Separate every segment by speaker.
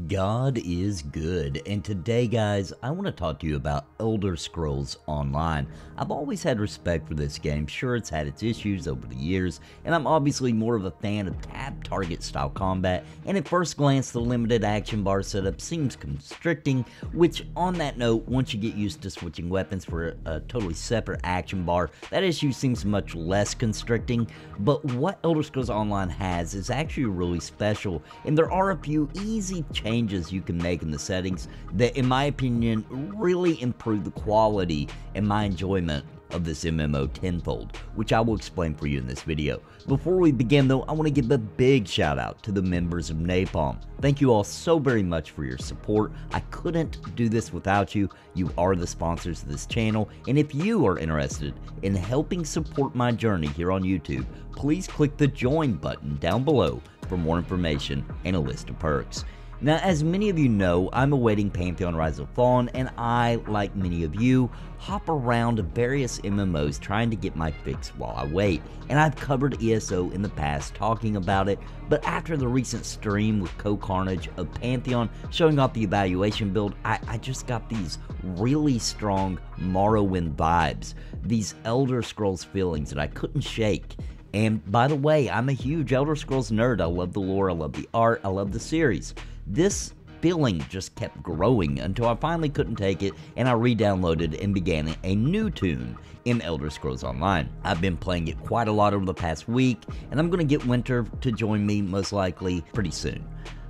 Speaker 1: God is good, and today guys, I want to talk to you about Elder Scrolls Online. I've always had respect for this game. Sure, it's had its issues over the years, and I'm obviously more of a fan of tab target style combat, and at first glance the limited action bar setup seems constricting, which on that note, once you get used to switching weapons for a totally separate action bar, that issue seems much less constricting. But what Elder Scrolls Online has is actually really special, and there are a few easy changes you can make in the settings that, in my opinion, really improve the quality and my enjoyment of this MMO tenfold, which I will explain for you in this video. Before we begin though, I want to give a big shout out to the members of Napalm. Thank you all so very much for your support. I couldn't do this without you. You are the sponsors of this channel, and if you are interested in helping support my journey here on YouTube, please click the join button down below for more information and a list of perks. Now, as many of you know, I'm awaiting Pantheon Rise of Fallen, and I, like many of you, hop around various MMOs trying to get my fix while I wait, and I've covered ESO in the past talking about it, but after the recent stream with Co-Carnage of Pantheon showing off the evaluation build, I just got these really strong Morrowind vibes, these Elder Scrolls feelings that I couldn't shake. And by the way, I'm a huge Elder Scrolls nerd. I love the lore, I love the art, I love the series. This feeling just kept growing until I finally couldn't take it, and I re-downloaded and began a new tune in Elder Scrolls Online. I've been playing it quite a lot over the past week, and I'm going to get Winter to join me most likely pretty soon.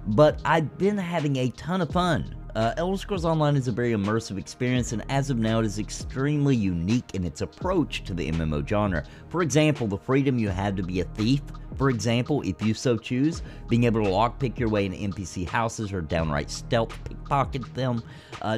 Speaker 1: But I've been having a ton of fun. Elder Scrolls Online is a very immersive experience, and as of now it is extremely unique in its approach to the MMO genre. For example, the freedom you have to be a thief, for example, if you so choose, being able to lockpick your way into NPC houses or downright stealth pickpocket them,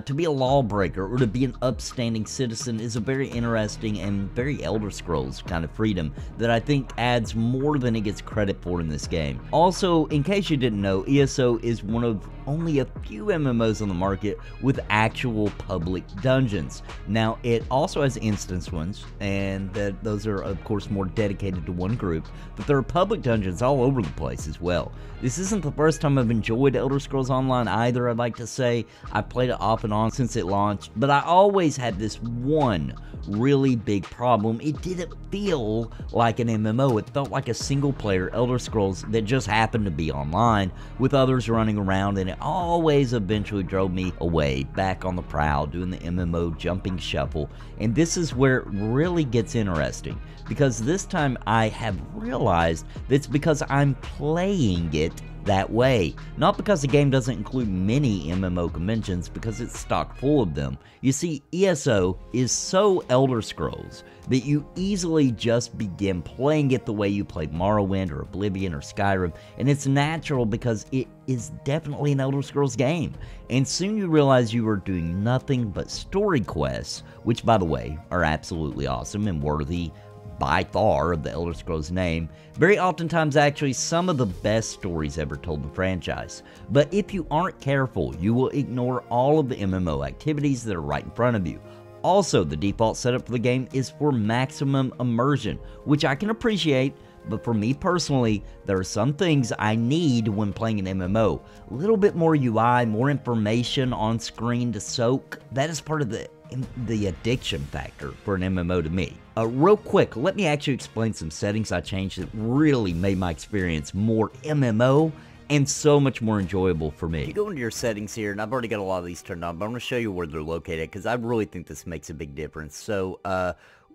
Speaker 1: to be a lawbreaker or to be an upstanding citizen is a very interesting and very Elder Scrolls kind of freedom that I think adds more than it gets credit for in this game. Also, in case you didn't know, ESO is one of only a few MMOs on the market with actual public dungeons. Now, it also has instance ones, and those are of course more dedicated to one group, but there are public dungeons all over the place as well. This isn't the first time I've enjoyed Elder Scrolls Online either, I'd like to say. I've played it off and on since it launched, but I always had this one really big problem. It didn't feel like an MMO. It felt like a single player Elder Scrolls that just happened to be online with others running around, and it always eventually drove me away, back on the prowl, doing the MMO jumping shuffle. And this is where it really gets interesting, because this time I have realized that it's because I'm playing it that way, not because the game doesn't include many MMO conventions, because it's stock full of them. You see, ESO is so Elder Scrolls that you easily just begin playing it the way you played Morrowind or Oblivion or Skyrim, and it's natural because it is definitely an Elder Scrolls game. And soon you realize you are doing nothing but story quests, which by the way are absolutely awesome and worthy by far of the Elder Scrolls name, very oftentimes actually some of the best stories ever told in the franchise. But if you aren't careful, you will ignore all of the MMO activities that are right in front of you. Also, the default setup for the game is for maximum immersion, which I can appreciate, but for me personally, there are some things I need when playing an MMO. A little bit more UI, more information on screen to soak. That is part of the addiction factor for an MMO to me. Real quick, let me actually explain some settings I changed that really made my experience more MMO and so much more enjoyable for me. You go into your settings here, and I've already got a lot of these turned on, but I'm going to show you where they're located because I really think this makes a big difference. So,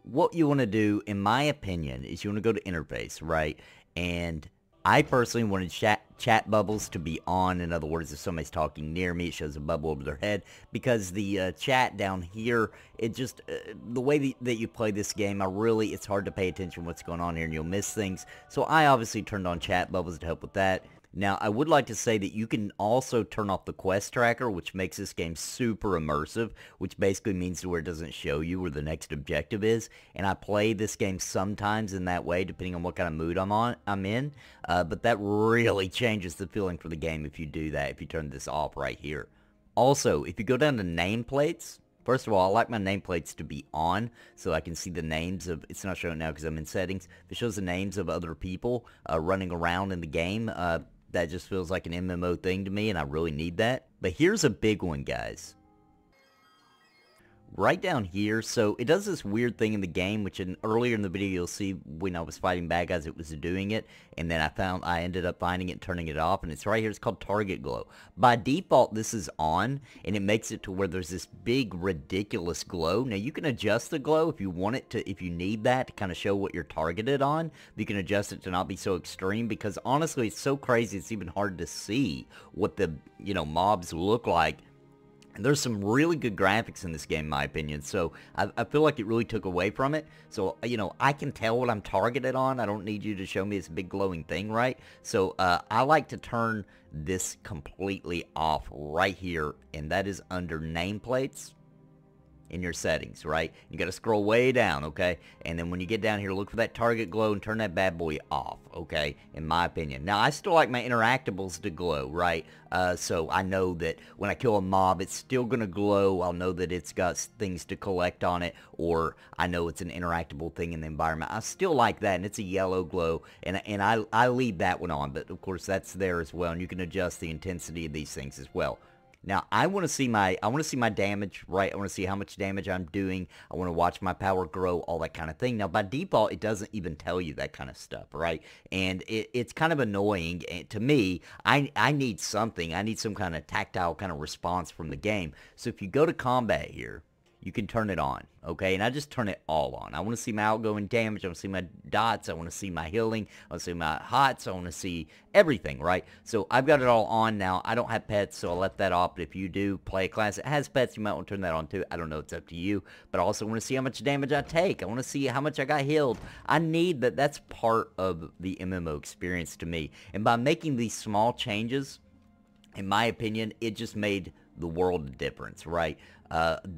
Speaker 1: what you want to do, in my opinion, is you want to go to interface, right? And I personally wanted chat bubbles to be on. In other words, if somebody's talking near me, it shows a bubble over their head, because the chat down here, it just, the way that you play this game, it's hard to pay attention to what's going on here and you'll miss things. So I obviously turned on chat bubbles to help with that. Now, I would like to say that you can also turn off the quest tracker, which makes this game super immersive, which basically means where it doesn't show you where the next objective is. And I play this game sometimes in that way, depending on what kind of mood I'm in. But that really changes the feeling for the game if you do that, if you turn this off right here. Also, if you go down to nameplates, first of all, I like my nameplates to be on, so I can see the names of, it's not showing now because I'm in settings, if it shows the names of other people running around in the game, that just feels like an MMO thing to me, and I really need that. But here's a big one, guys. Right down here, so it does this weird thing in the game, which earlier in the video you'll see when I was fighting bad guys it was doing it, and then I ended up finding it and turning it off, and it's right here. It's called target glow. By default this is on, and it makes it to where there's this big ridiculous glow. Now you can adjust the glow if you want it to, if you need that to kind of show what you're targeted on. You can adjust it to not be so extreme, because honestly it's so crazy it's even hard to see what the mobs look like. And there's some really good graphics in this game, in my opinion, so I feel like it really took away from it. So, I can tell what I'm targeted on. I don't need you to show me this big glowing thing, right? So, I like to turn this completely off right here, and that is under nameplates in your settings, right? You got to scroll way down, okay? And then when you get down here, look for that target glow and turn that bad boy off, okay? In my opinion. Now, I still like my interactables to glow, right? So I know that when I kill a mob, it's still going to glow. I'll know that it's got things to collect on it, or I know it's an interactable thing in the environment. I still like that, and it's a yellow glow, and I leave that one on, but of course that's there as well, and you can adjust the intensity of these things as well. Now, I want to see my damage, right? I want to see how much damage I'm doing. I want to watch my power grow, all that kind of thing. Now, by default, it doesn't even tell you that kind of stuff, right? And it's kind of annoying. And to me, I need something. I need some kind of tactile kind of response from the game. So if you go to combat here, you can turn it on, okay? And I just turn it all on. I want to see my outgoing damage. I want to see my dots. I want to see my healing. I want to see my hots. I want to see everything, right? So I've got it all on now. I don't have pets, so I left that off. But if you do play a class that has pets, you might want to turn that on too. I don't know. It's up to you. But I also want to see how much damage I take. I want to see how much I got healed. I need that. That's part of the MMO experience to me. And by making these small changes, in my opinion, it just made the world of difference, right?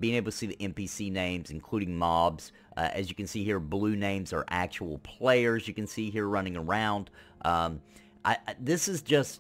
Speaker 1: Being able to see the NPC names, including mobs. As you can see here, blue names are actual players you can see here running around. This is just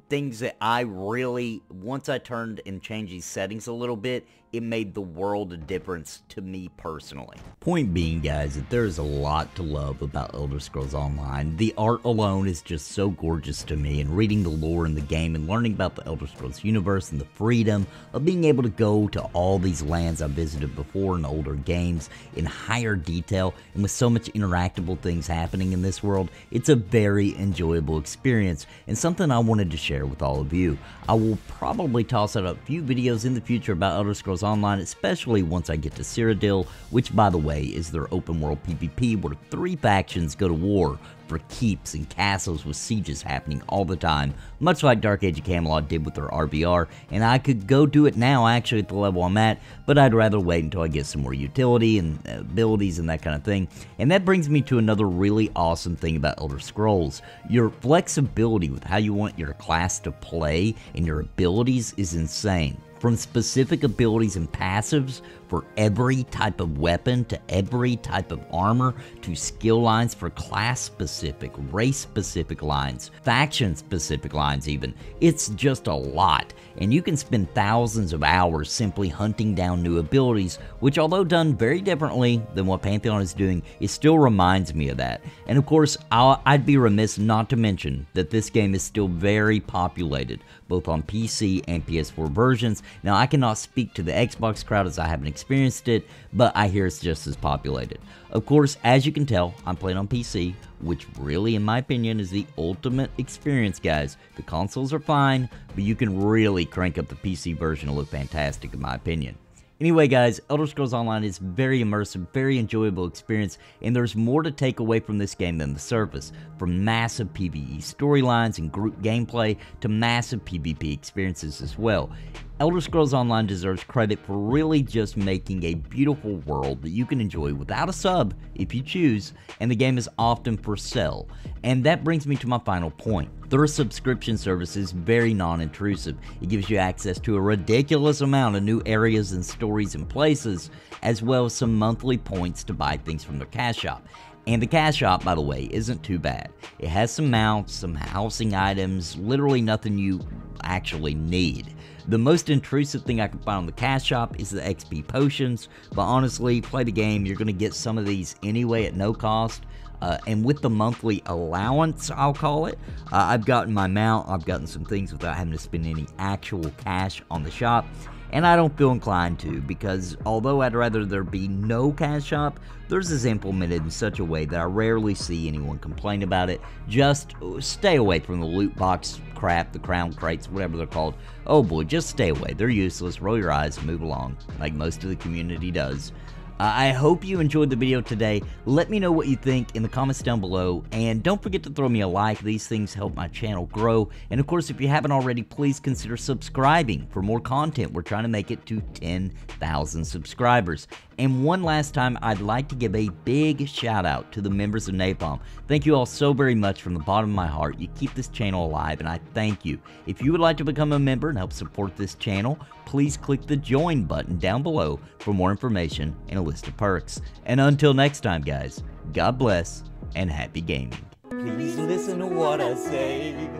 Speaker 1: things that I really, once I turned and changed these settings a little bit, it made the world of difference to me personally. Point being, guys, that there is a lot to love about Elder Scrolls Online. The art alone is just so gorgeous to me, and reading the lore in the game and learning about the Elder Scrolls universe and the freedom of being able to go to all these lands I've visited before in older games in higher detail and with so much interactable things happening in this world, it's a very enjoyable experience and something I wanted to share with all of you. I will probably toss out a few videos in the future about Elder Scrolls Online, especially once I get to Cyrodiil, which, by the way, is their open world PvP where 3 factions go to war for keeps and castles with sieges happening all the time, much like Dark Age of Camelot did with their RBR, and I could go do it now actually at the level I'm at, but I'd rather wait until I get some more utility and abilities and that kind of thing. And that brings me to another really awesome thing about Elder Scrolls. Your flexibility with how you want your class to play and your abilities is insane. From specific abilities and passives for every type of weapon to every type of armor to skill lines for class-specific, race-specific lines, faction-specific lines even. It's just a lot, and you can spend thousands of hours simply hunting down new abilities, which, although done very differently than what Pantheon is doing, it still reminds me of that. And of course, I'd be remiss not to mention that this game is still very populated, both on PC and PS4 versions. Now, I cannot speak to the Xbox crowd as I haven't experienced it, but I hear it's just as populated. Of course, as you can tell, I'm playing on PC, which really, in my opinion, is the ultimate experience, guys. The consoles are fine, but you can really crank up the PC version to look fantastic, in my opinion. Anyway, guys, Elder Scrolls Online is very immersive, very enjoyable experience, and there's more to take away from this game than the surface. From massive PvE storylines and group gameplay to massive PvP experiences as well. Elder Scrolls Online deserves credit for really just making a beautiful world that you can enjoy without a sub if you choose, and the game is often for sale. And that brings me to my final point. Their subscription service is very non-intrusive. It gives you access to a ridiculous amount of new areas and stories and places, as well as some monthly points to buy things from their cash shop. And the cash shop, by the way, isn't too bad. It has some mounts, some housing items, literally nothing you actually need. The most intrusive thing I can find on the cash shop is the XP potions, but honestly, play the game, you're going to get some of these anyway at no cost. and with the monthly allowance, I'll call it, I've gotten my mount, I've gotten some things without having to spend any actual cash on the shop. And I don't feel inclined to, because although I'd rather there be no cash shop, theirs is implemented in such a way that I rarely see anyone complain about it. Just stay away from the loot box crap, the crown crates, whatever they're called. Oh boy, just stay away. They're useless. Roll your eyes and move along, like most of the community does. I hope you enjoyed the video today. Let me know what you think in the comments down below, and don't forget to throw me a like. These things help my channel grow, and of course, if you haven't already, please consider subscribing for more content. We're trying to make it to 10,000 subscribers. And one last time, I'd like to give a big shout out to the members of Napalm. Thank you all so very much from the bottom of my heart. You keep this channel alive, and I thank you. If you would like to become a member and help support this channel, please click the join button down below for more information and a list of perks. And until next time, guys, God bless and happy gaming.
Speaker 2: Please listen to what I say.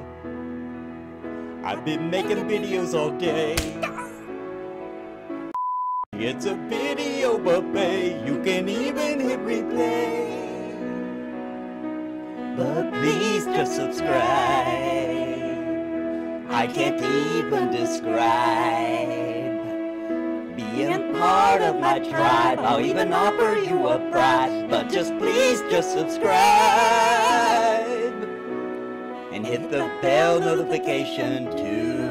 Speaker 2: I've been making videos all day. It's a video buffet, you can even hit replay. But please just subscribe. I can't even describe being part of my tribe. I'll even offer you a prize, but just please just subscribe and hit the bell notification too.